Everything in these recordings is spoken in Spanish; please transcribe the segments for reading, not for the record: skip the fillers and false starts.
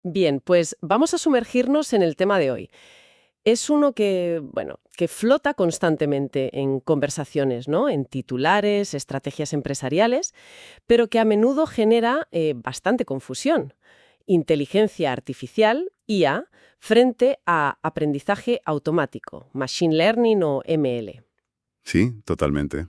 Bien, pues vamos a sumergirnos en el tema de hoy. Es uno que, bueno, que flota constantemente en conversaciones, ¿no? En titulares, estrategias empresariales, pero que a menudo genera bastante confusión. Inteligencia artificial, IA, frente a aprendizaje automático, machine learning o ML. Sí, totalmente.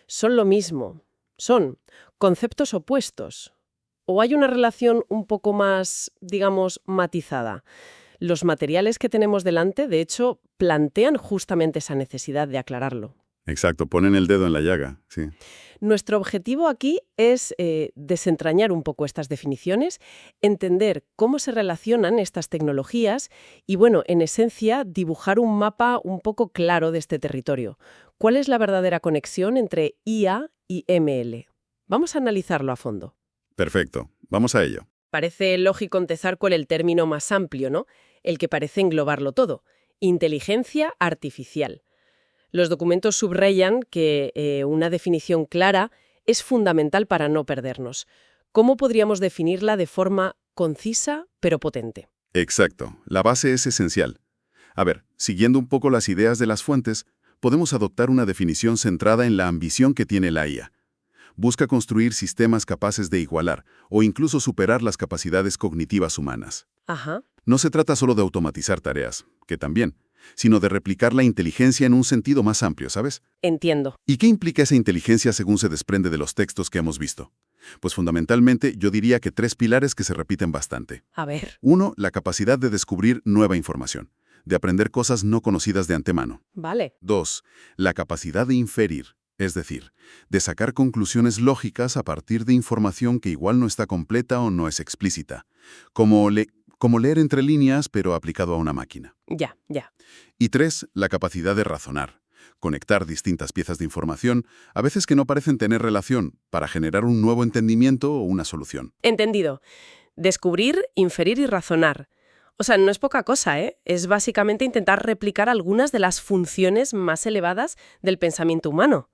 Son lo mismo, son conceptos opuestos. ¿O hay una relación un poco más, digamos, matizada? Los materiales que tenemos delante, de hecho, plantean justamente esa necesidad de aclararlo. Exacto, ponen el dedo en la llaga, sí. Nuestro objetivo aquí es desentrañar un poco estas definiciones, entender cómo se relacionan estas tecnologías y, bueno, en esencia, dibujar un mapa un poco claro de este territorio. ¿Cuál es la verdadera conexión entre IA y ML? Vamos a analizarlo a fondo. Perfecto, vamos a ello. Parece lógico empezar con el término más amplio, ¿no? El que parece englobarlo todo. Inteligencia artificial. Los documentos subrayan que una definición clara es fundamental para no perdernos. ¿Cómo podríamos definirla de forma concisa pero potente? Exacto, la base es esencial. A ver, siguiendo un poco las ideas de las fuentes, podemos adoptar una definición centrada en la ambición que tiene la IA. Busca construir sistemas capaces de igualar o incluso superar las capacidades cognitivas humanas. Ajá, No se trata solo de automatizar tareas, que también, sino de replicar la inteligencia en un sentido más amplio, ¿sabes? entiendo. ¿Y qué implica esa inteligencia según se desprende de los textos que hemos visto? Pues fundamentalmente yo diría que tres pilares que se repiten bastante. A ver, Uno, la capacidad de descubrir nueva información, de aprender cosas no conocidas de antemano. vale. Dos, la capacidad de inferir, es decir, de sacar conclusiones lógicas a partir de información que igual no está completa o no es explícita, como leer entre líneas pero aplicado a una máquina. Ya, ya. Y tres, la capacidad de razonar, conectar distintas piezas de información, a veces que no parecen tener relación, para generar un nuevo entendimiento o una solución. Entendido. Descubrir, inferir y razonar. O sea, no es poca cosa, ¿eh? Es básicamente intentar replicar algunas de las funciones más elevadas del pensamiento humano.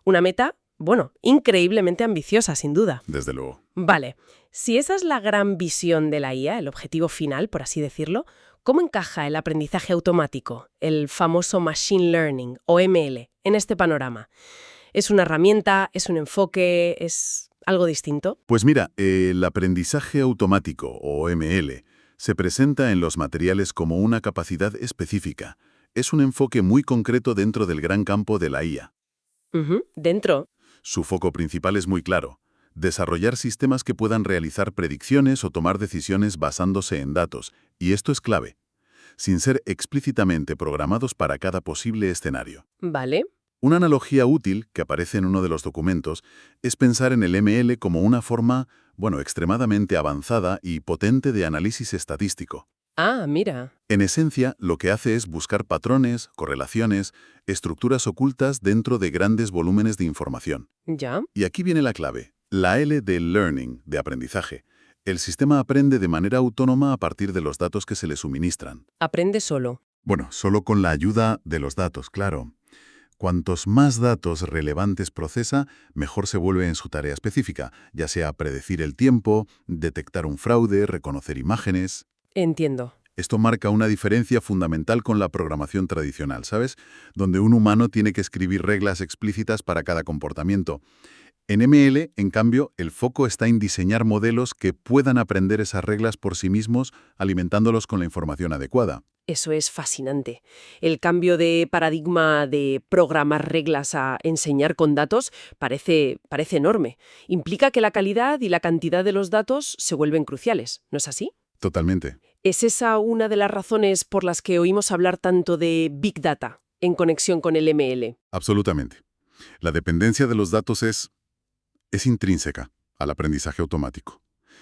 Una meta, bueno, increíblemente ambiciosa, sin duda. Desde luego. Vale, si esa es la gran visión de la IA, el objetivo final, por así decirlo, ¿cómo encaja el aprendizaje automático, el famoso Machine Learning o ML, en este panorama? ¿Es una herramienta? ¿Es un enfoque? ¿Es algo distinto? Pues mira, el aprendizaje automático, o ML, se presenta en los materiales como una capacidad específica. Es un enfoque muy concreto dentro del gran campo de la IA. Ujú, dentro. Su foco principal es muy claro: desarrollar sistemas que puedan realizar predicciones o tomar decisiones basándose en datos, y esto es clave, sin ser explícitamente programados para cada posible escenario. Vale. Una analogía útil que aparece en uno de los documentos es pensar en el ML como una forma, extremadamente avanzada y potente de análisis estadístico. Ah, mira. En esencia, lo que hace es buscar patrones, correlaciones, estructuras ocultas dentro de grandes volúmenes de información. Ya. Y aquí viene la clave, la L de learning, de aprendizaje. El sistema aprende de manera autónoma a partir de los datos que se le suministran. Aprende solo. Bueno, solo con la ayuda de los datos, claro. Cuantos más datos relevantes procesa, mejor se vuelve en su tarea específica, ya sea predecir el tiempo, detectar un fraude, reconocer imágenes. Entiendo. Esto marca una diferencia fundamental con la programación tradicional, ¿sabes? Donde un humano tiene que escribir reglas explícitas para cada comportamiento. En ML, en cambio, el foco está en diseñar modelos que puedan aprender esas reglas por sí mismos, alimentándolos con la información adecuada. Eso es fascinante. El cambio de paradigma de programar reglas a enseñar con datos parece enorme. Implica que la calidad y la cantidad de los datos se vuelven cruciales, ¿no es así? Totalmente. ¿Es esa una de las razones por las que oímos hablar tanto de Big Data en conexión con el ML? Absolutamente. La dependencia de los datos es intrínseca al aprendizaje automático.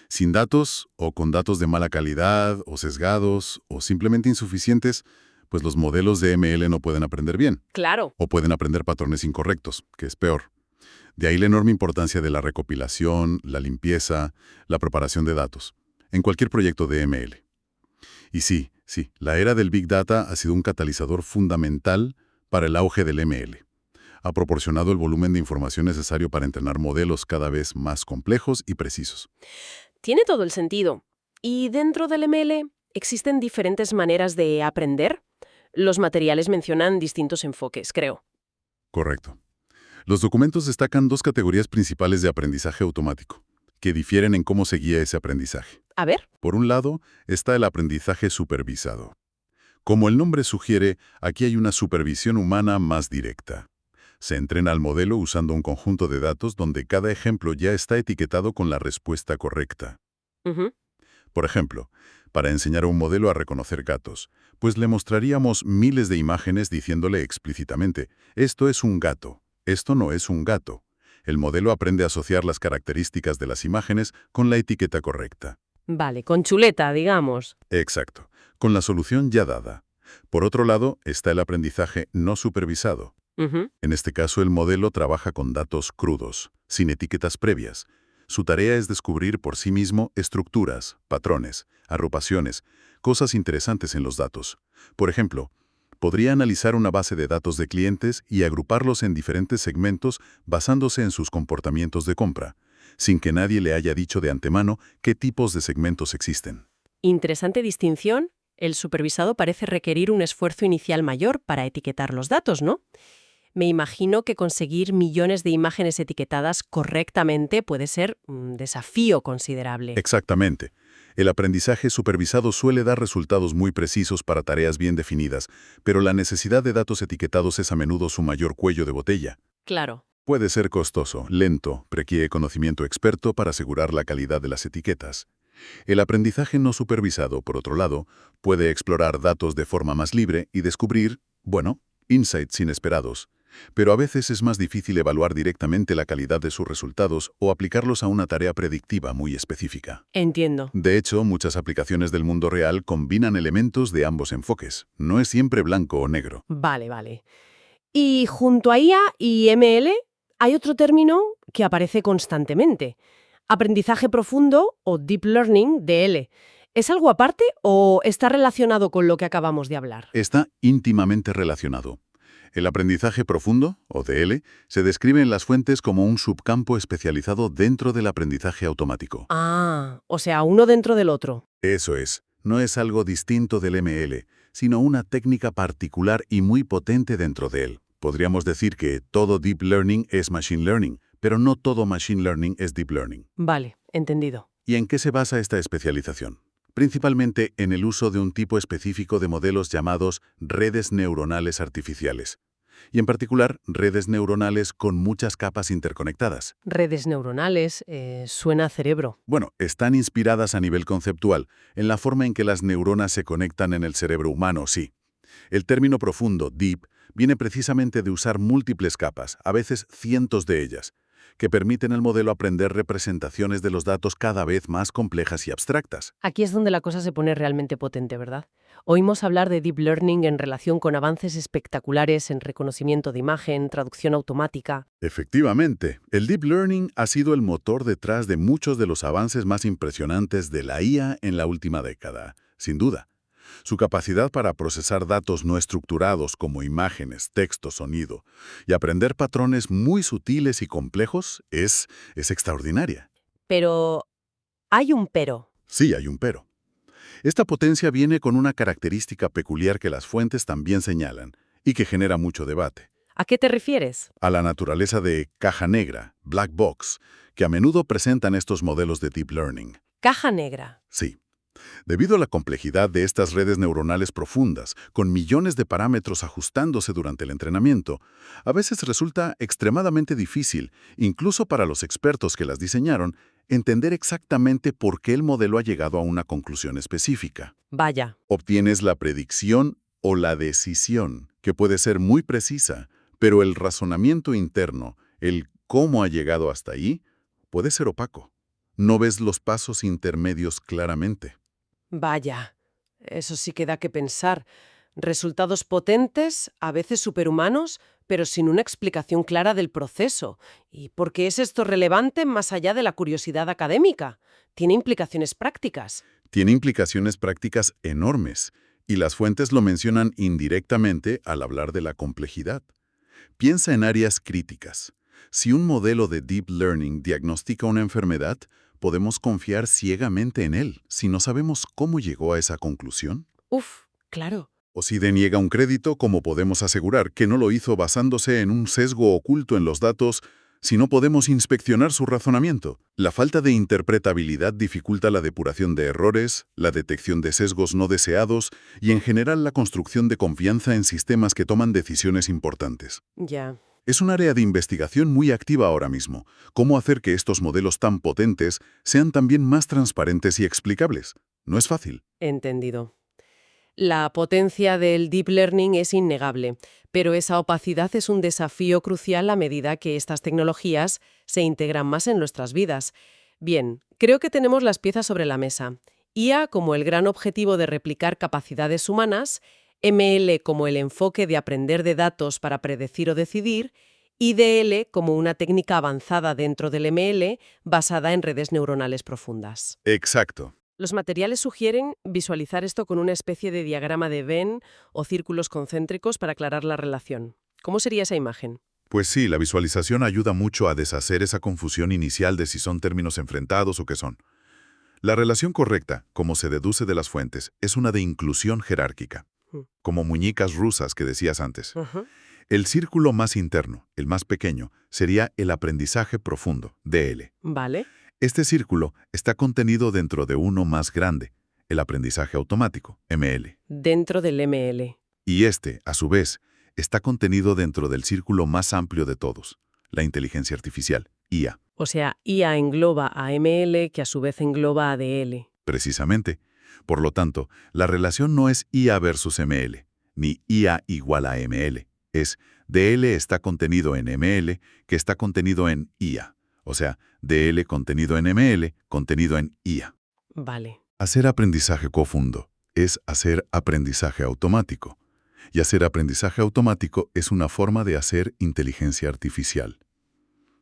Sin datos, o con datos de mala calidad, o sesgados, o simplemente insuficientes, pues los modelos de ML no pueden aprender bien, Claro. o pueden aprender patrones incorrectos, que es peor. De ahí la enorme importancia de la recopilación, la limpieza, la preparación de datos, en cualquier proyecto de ML. Y sí, la era del Big Data ha sido un catalizador fundamental para el auge del ML. Ha proporcionado el volumen de información necesario para entrenar modelos cada vez más complejos y precisos. Tiene todo el sentido. ¿Y dentro del ML existen diferentes maneras de aprender? Los materiales mencionan distintos enfoques, creo. Correcto. Los documentos destacan dos categorías principales de aprendizaje automático, que difieren en cómo se guía ese aprendizaje. A ver. Por un lado, está el aprendizaje supervisado. Como el nombre sugiere, aquí hay una supervisión humana más directa. Se entrena al modelo usando un conjunto de datos donde cada ejemplo ya está etiquetado con la respuesta correcta. Ujú. Por ejemplo, para enseñar a un modelo a reconocer gatos, pues le mostraríamos miles de imágenes diciéndole explícitamente, esto es un gato, esto no es un gato. El modelo aprende a asociar las características de las imágenes con la etiqueta correcta. Vale, con chuleta, digamos. Exacto, con la solución ya dada. Por otro lado, está el aprendizaje no supervisado. Ujú. En este caso, el modelo trabaja con datos crudos, sin etiquetas previas. Su tarea es descubrir por sí mismo estructuras, patrones, agrupaciones, cosas interesantes en los datos. Por ejemplo, podría analizar una base de datos de clientes y agruparlos en diferentes segmentos basándose en sus comportamientos de compra, sin que nadie le haya dicho de antemano qué tipos de segmentos existen. Interesante distinción. El supervisado parece requerir un esfuerzo inicial mayor para etiquetar los datos, ¿no? Me imagino que conseguir millones de imágenes etiquetadas correctamente puede ser un desafío considerable. Exactamente. El aprendizaje supervisado suele dar resultados muy precisos para tareas bien definidas, pero la necesidad de datos etiquetados es a menudo su mayor cuello de botella. Claro. Puede ser costoso, lento, requiere conocimiento experto para asegurar la calidad de las etiquetas. El aprendizaje no supervisado, por otro lado, puede explorar datos de forma más libre y descubrir, bueno, insights inesperados. Pero a veces es más difícil evaluar directamente la calidad de sus resultados o aplicarlos a una tarea predictiva muy específica. Entiendo. De hecho, muchas aplicaciones del mundo real combinan elementos de ambos enfoques. No es siempre blanco o negro. Vale. Y junto a IA y ML hay otro término que aparece constantemente. Aprendizaje profundo o Deep Learning, DL. ¿Es algo aparte o está relacionado con lo que acabamos de hablar? Está íntimamente relacionado. El aprendizaje profundo, o DL, se describe en las fuentes como un subcampo especializado dentro del aprendizaje automático. Ah, o sea, uno dentro del otro. Eso es, no es algo distinto del ML, sino una técnica particular y muy potente dentro de él. Podríamos decir que todo Deep Learning es Machine Learning, pero no todo Machine Learning es Deep Learning. Vale, entendido. ¿Y en qué se basa esta especialización? Principalmente en el uso de un tipo específico de modelos llamados redes neuronales artificiales, y en particular redes neuronales con muchas capas interconectadas. Redes neuronales, suena a cerebro. Bueno, están inspiradas a nivel conceptual, en la forma en que las neuronas se conectan en el cerebro humano, sí. El término profundo, deep, viene precisamente de usar múltiples capas, a veces cientos de ellas, que permiten al modelo aprender representaciones de los datos cada vez más complejas y abstractas. Aquí es donde la cosa se pone realmente potente, ¿verdad? Oímos hablar de Deep Learning en relación con avances espectaculares en reconocimiento de imagen, traducción automática. Efectivamente, el Deep Learning ha sido el motor detrás de muchos de los avances más impresionantes de la IA en la última década, sin duda. Su capacidad para procesar datos no estructurados como imágenes, texto, sonido, y aprender patrones muy sutiles y complejos es extraordinaria. Pero hay un pero. Sí, hay un pero. Esta potencia viene con una característica peculiar que las fuentes también señalan y que genera mucho debate. ¿A qué te refieres? A la naturaleza de caja negra, black box, que a menudo presentan estos modelos de Deep Learning. Caja negra. Sí. Debido a la complejidad de estas redes neuronales profundas, con millones de parámetros ajustándose durante el entrenamiento, a veces resulta extremadamente difícil, incluso para los expertos que las diseñaron, entender exactamente por qué el modelo ha llegado a una conclusión específica. Vaya. Obtienes la predicción o la decisión, que puede ser muy precisa, pero el razonamiento interno, el cómo ha llegado hasta ahí, puede ser opaco. No ves los pasos intermedios claramente. Vaya. Eso sí que da que pensar. Resultados potentes, a veces superhumanos, pero sin una explicación clara del proceso. ¿Y por qué es esto relevante más allá de la curiosidad académica? Tiene implicaciones prácticas. Tiene implicaciones prácticas enormes, y las fuentes lo mencionan indirectamente al hablar de la complejidad. Piensa en áreas críticas. Si un modelo de Deep Learning diagnostica una enfermedad, ¿podemos confiar ciegamente en él si no sabemos cómo llegó a esa conclusión? Uf, claro. O si deniega un crédito, ¿cómo podemos asegurar que no lo hizo basándose en un sesgo oculto en los datos si no podemos inspeccionar su razonamiento? La falta de interpretabilidad dificulta la depuración de errores, la detección de sesgos no deseados y, en general, la construcción de confianza en sistemas que toman decisiones importantes. Ya. Es un área de investigación muy activa ahora mismo. ¿Cómo hacer que estos modelos tan potentes sean también más transparentes y explicables? No es fácil. Entendido. La potencia del deep learning es innegable, pero esa opacidad es un desafío crucial a medida que estas tecnologías se integran más en nuestras vidas. Bien, creo que tenemos las piezas sobre la mesa. IA como el gran objetivo de replicar capacidades humanas, ML como el enfoque de aprender de datos para predecir o decidir, y DL como una técnica avanzada dentro del ML basada en redes neuronales profundas. Exacto. Los materiales sugieren visualizar esto con una especie de diagrama de Venn o círculos concéntricos para aclarar la relación. ¿Cómo sería esa imagen? Pues sí, la visualización ayuda mucho a deshacer esa confusión inicial de si son términos enfrentados o qué son. La relación correcta, como se deduce de las fuentes, es una de inclusión jerárquica, como muñecas rusas que decías antes. Ujú. El círculo más interno, el más pequeño, sería el aprendizaje profundo, DL. Vale. Este círculo está contenido dentro de uno más grande, el aprendizaje automático, ML. Dentro del ML. Y este, a su vez, está contenido dentro del círculo más amplio de todos, la inteligencia artificial, IA. O sea, IA engloba a ML, que a su vez engloba a DL. Precisamente. Por lo tanto, la relación no es IA versus ML, ni IA igual a ML. Es DL está contenido en ML, que está contenido en IA. O sea, DL contenido en ML, contenido en IA. Vale. Hacer aprendizaje profundo es hacer aprendizaje automático. Y hacer aprendizaje automático es una forma de hacer inteligencia artificial.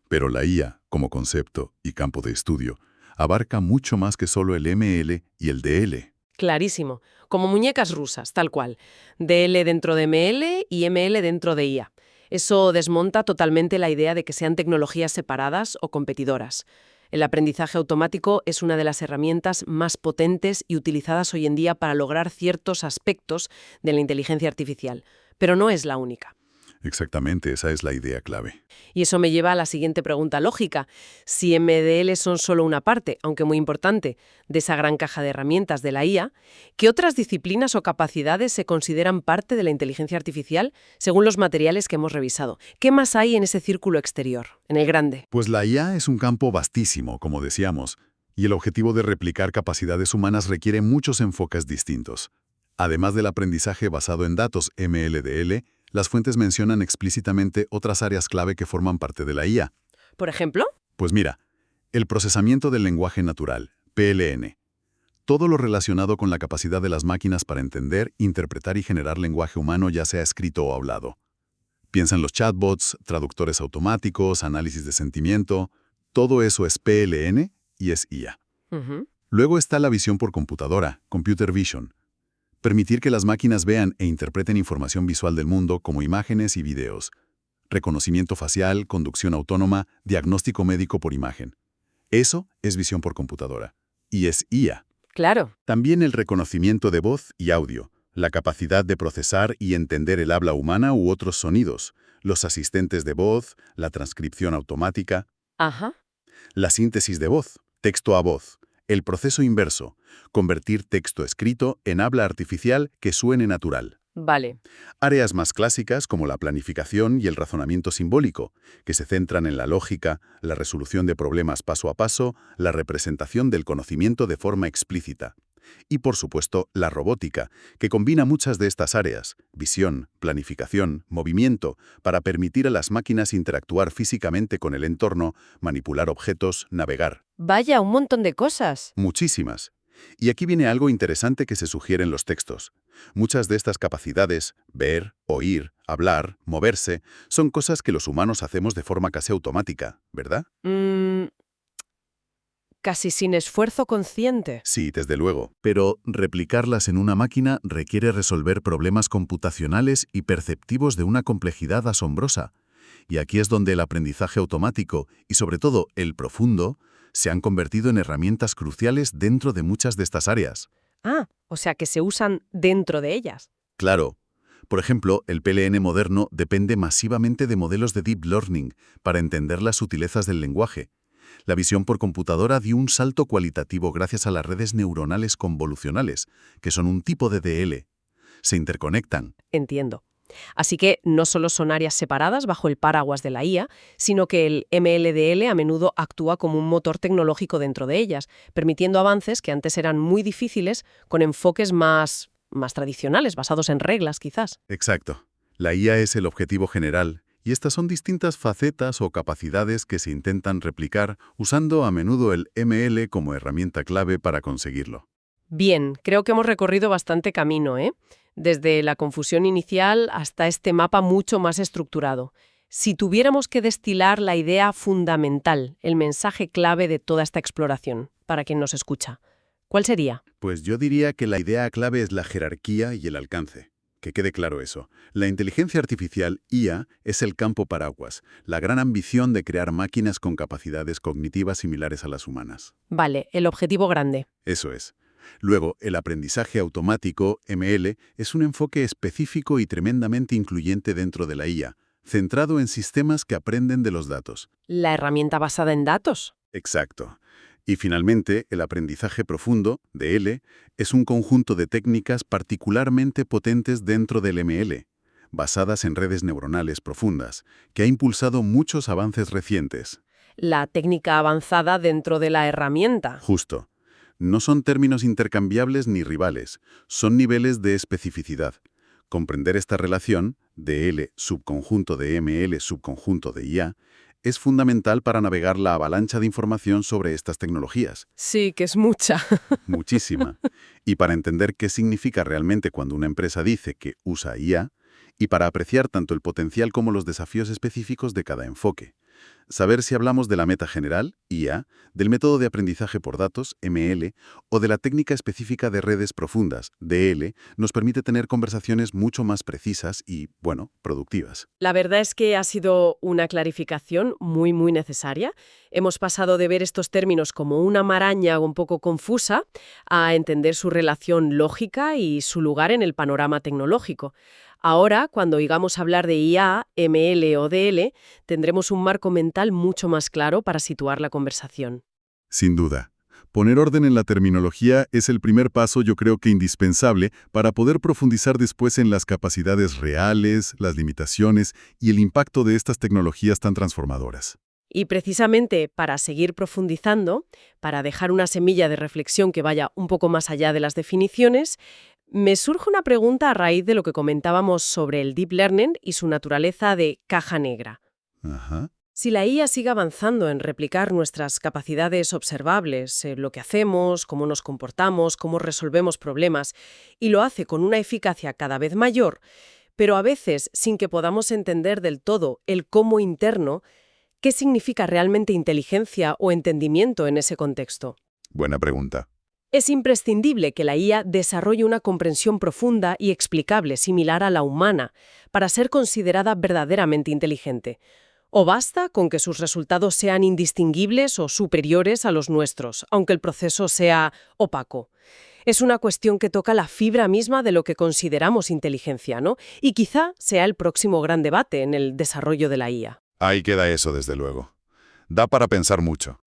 Pero la IA, como concepto y campo de estudio, abarca mucho más que solo el ML y el DL. Clarísimo. Como muñecas rusas, tal cual. DL dentro de ML y ML dentro de IA. Eso desmonta totalmente la idea de que sean tecnologías separadas o competidoras. El aprendizaje automático es una de las herramientas más potentes y utilizadas hoy en día para lograr ciertos aspectos de la inteligencia artificial, pero no es la única. Exactamente, esa es la idea clave. Y eso me lleva a la siguiente pregunta lógica. Si MDL son solo una parte, aunque muy importante, de esa gran caja de herramientas de la IA, ¿qué otras disciplinas o capacidades se consideran parte de la inteligencia artificial según los materiales que hemos revisado? ¿Qué más hay en ese círculo exterior, en el grande? Pues la IA es un campo vastísimo, como decíamos, y el objetivo de replicar capacidades humanas requiere muchos enfoques distintos. Además del aprendizaje basado en datos MLDL, las fuentes mencionan explícitamente otras áreas clave que forman parte de la IA. ¿Por ejemplo? Pues mira, el procesamiento del lenguaje natural, PLN. Todo lo relacionado con la capacidad de las máquinas para entender, interpretar y generar lenguaje humano, ya sea escrito o hablado. Piensa en los chatbots, traductores automáticos, análisis de sentimiento. Todo eso es PLN y es IA. Ujú. Luego está la visión por computadora, Computer Vision. Permitir que las máquinas vean e interpreten información visual del mundo como imágenes y videos. Reconocimiento facial, conducción autónoma, diagnóstico médico por imagen. Eso es visión por computadora. Y es IA. Claro. También el reconocimiento de voz y audio, la capacidad de procesar y entender el habla humana u otros sonidos, los asistentes de voz, la transcripción automática, Ajá. la síntesis de voz, texto a voz, el proceso inverso, convertir texto escrito en habla artificial que suene natural. Vale. Áreas más clásicas como la planificación y el razonamiento simbólico, que se centran en la lógica, la resolución de problemas paso a paso, la representación del conocimiento de forma explícita. Y, por supuesto, la robótica, que combina muchas de estas áreas, visión, planificación, movimiento, para permitir a las máquinas interactuar físicamente con el entorno, manipular objetos, navegar. Vaya, un montón de cosas. Muchísimas. Y aquí viene algo interesante que se sugiere en los textos. Muchas de estas capacidades, ver, oír, hablar, moverse, son cosas que los humanos hacemos de forma casi automática, ¿verdad? Casi sin esfuerzo consciente. Sí, desde luego. Pero replicarlas en una máquina requiere resolver problemas computacionales y perceptivos de una complejidad asombrosa. Y aquí es donde el aprendizaje automático, y sobre todo el profundo, se han convertido en herramientas cruciales dentro de muchas de estas áreas. Ah, o sea que se usan dentro de ellas. Claro. Por ejemplo, el PLN moderno depende masivamente de modelos de Deep Learning para entender las sutilezas del lenguaje. La visión por computadora dio un salto cualitativo gracias a las redes neuronales convolucionales, que son un tipo de DL. Se interconectan. Entiendo. Así que no solo son áreas separadas bajo el paraguas de la IA, sino que el MLDL a menudo actúa como un motor tecnológico dentro de ellas, permitiendo avances que antes eran muy difíciles con enfoques más tradicionales, basados en reglas quizás. Exacto. La IA es el objetivo general, y estas son distintas facetas o capacidades que se intentan replicar usando a menudo el ML como herramienta clave para conseguirlo. Bien, creo que hemos recorrido bastante camino, ¿eh? Desde la confusión inicial hasta este mapa mucho más estructurado. Si tuviéramos que destilar la idea fundamental, el mensaje clave de toda esta exploración, para quien nos escucha, ¿cuál sería? Pues yo diría que la idea clave es la jerarquía y el alcance. Que quede claro eso. La inteligencia artificial, IA, es el campo paraguas, la gran ambición de crear máquinas con capacidades cognitivas similares a las humanas. Vale, el objetivo grande. Eso es. Luego, el aprendizaje automático, ML, es un enfoque específico y tremendamente incluyente dentro de la IA, centrado en sistemas que aprenden de los datos. ¿La herramienta basada en datos? Exacto. Y finalmente, el aprendizaje profundo, DL, es un conjunto de técnicas particularmente potentes dentro del ML, basadas en redes neuronales profundas, que ha impulsado muchos avances recientes. La técnica avanzada dentro de la herramienta. Justo. No son términos intercambiables ni rivales, son niveles de especificidad. Comprender esta relación, DL subconjunto de ML subconjunto de IA, es fundamental para navegar la avalancha de información sobre estas tecnologías. Sí, que es mucha. Muchísima. Y para entender qué significa realmente cuando una empresa dice que usa IA, y para apreciar tanto el potencial como los desafíos específicos de cada enfoque. Saber si hablamos de la meta general, IA, del método de aprendizaje por datos, ML, o de la técnica específica de redes profundas, DL, nos permite tener conversaciones mucho más precisas y, bueno, productivas. La verdad es que ha sido una clarificación muy, muy necesaria. Hemos pasado de ver estos términos como una maraña un poco confusa a entender su relación lógica y su lugar en el panorama tecnológico. Ahora, cuando oigamos hablar de IA, ML o DL, tendremos un marco mental mucho más claro para situar la conversación. Sin duda. Poner orden en la terminología es el primer paso, yo creo que indispensable, para poder profundizar después en las capacidades reales, las limitaciones y el impacto de estas tecnologías tan transformadoras. Y precisamente para seguir profundizando, para dejar una semilla de reflexión que vaya un poco más allá de las definiciones, me surge una pregunta a raíz de lo que comentábamos sobre el Deep Learning y su naturaleza de caja negra. Ajá. Si la IA sigue avanzando en replicar nuestras capacidades observables, lo que hacemos, cómo nos comportamos, cómo resolvemos problemas, y lo hace con una eficacia cada vez mayor, pero a veces sin que podamos entender del todo el cómo interno, ¿qué significa realmente inteligencia o entendimiento en ese contexto? Buena pregunta. Es imprescindible que la IA desarrolle una comprensión profunda y explicable similar a la humana para ser considerada verdaderamente inteligente. ¿O basta con que sus resultados sean indistinguibles o superiores a los nuestros, aunque el proceso sea opaco? Es una cuestión que toca la fibra misma de lo que consideramos inteligencia, ¿no? Y quizá sea el próximo gran debate en el desarrollo de la IA. Ahí queda eso, desde luego. Da para pensar mucho.